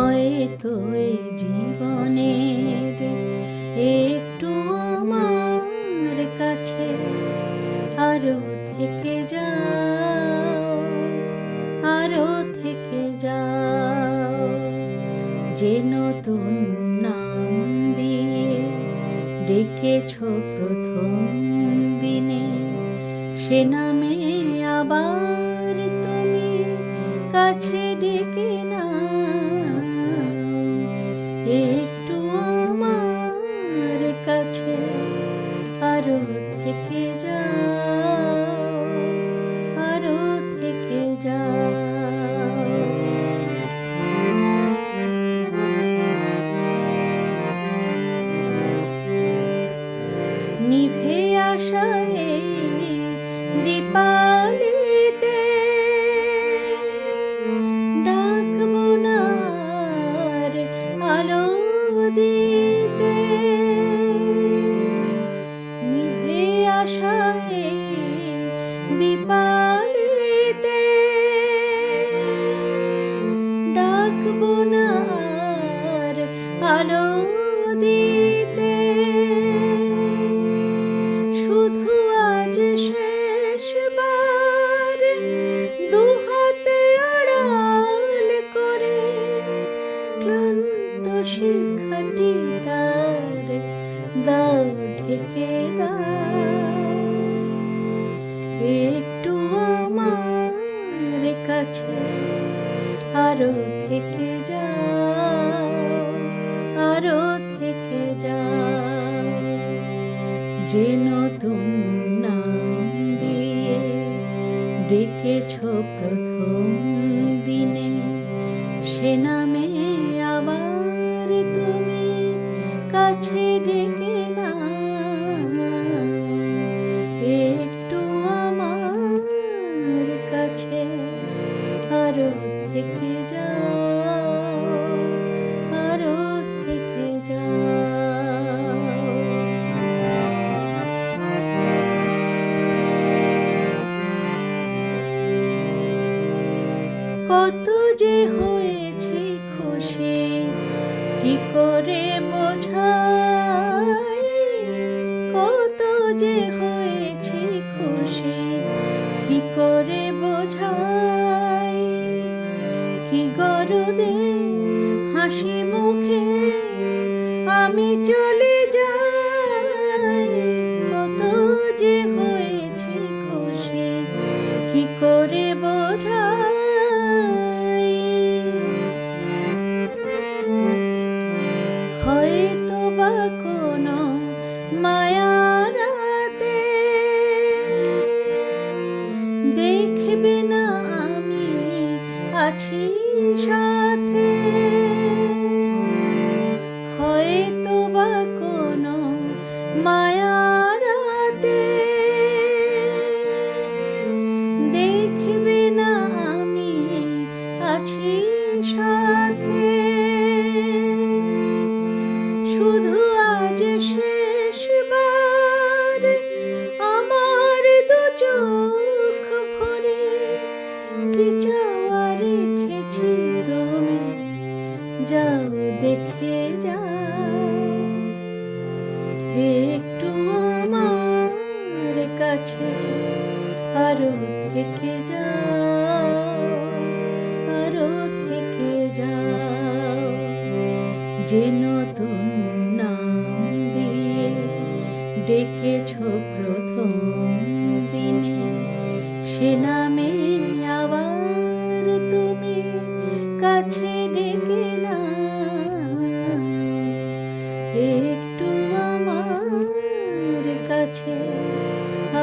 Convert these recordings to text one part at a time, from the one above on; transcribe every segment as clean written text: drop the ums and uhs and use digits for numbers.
হয়তো এই জীবনের একটু আমার কাছে আরো থেকে যাও, আরো থেকে যাও। যে নতুন নাম দিয়ে ডেকেছ প্রথম দিনে, সে নামে আবার তুমি কাছে ডেকে নাও। একটু আমার কাছে আরো থেকে যাও, আরো থেকে যাও। নিভে আসা এই দীপালিতে ডাকবো না আর আলো দিতে। নিভে আসা এই দীপালিতে ডাকবো না আর আলো দিতে। শুধু আজ শেষবার দুহাতে আড়াল করে ক্লান্ত শিখাটি তার দাও ঢেকে দাও। একটু আমার কাছে আরো থেকে যাও, আরো থেকে যাও। যে নতুন নাম দিয়ে ডেকেছ প্রথম দিনে, সে নামে আবার তুমি কাছে ডেকে নাও। একটু আমার কাছে আরো থেকে যাও, আরো থেকে যাও। কত যে হয়েছি খুশি কি করে বোঝাই, কত যে হয়েছি খুশি কি করে বোঝাই। কি গরদে হাসি মুখে আমি চলে যাই, কত যে হয়েছি খুশি কি করে বোঝাই। হয়তো বা কোনো মায়ারাতে দেখবে না আমি আছি সাথে। হয়তো বা কোনো মায়ারাতে দেখবে না আমি আছি সাথে। শুধু আজ শেষবার আমার দু চোখ ভরে কি চাওয়া রেখেছি তুমি যাও দেখে যাও। একটু আমার কাছে আরো থেকে যাও, আরো থেকে যাও। যে নতুন নাম দিয়ে ডেকেছ প্রথম দিনে, সে নামে আবার তুমি কাছে ডেকে নাও। একটু আমার কাছে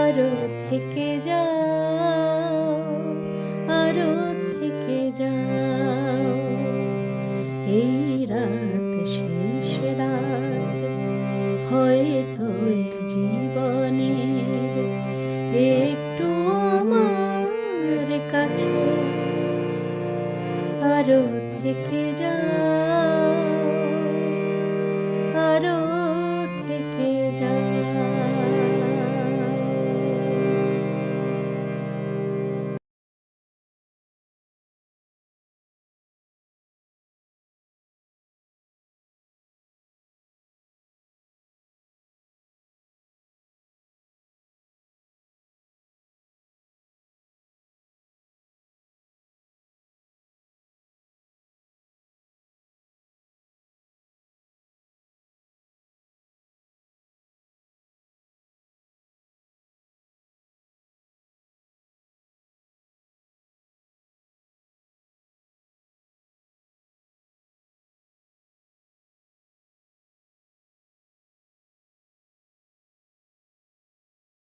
আরো থেকে যাও, আরো থেকে যাও। এই রাত শেষ রাত হয়তো জীবনের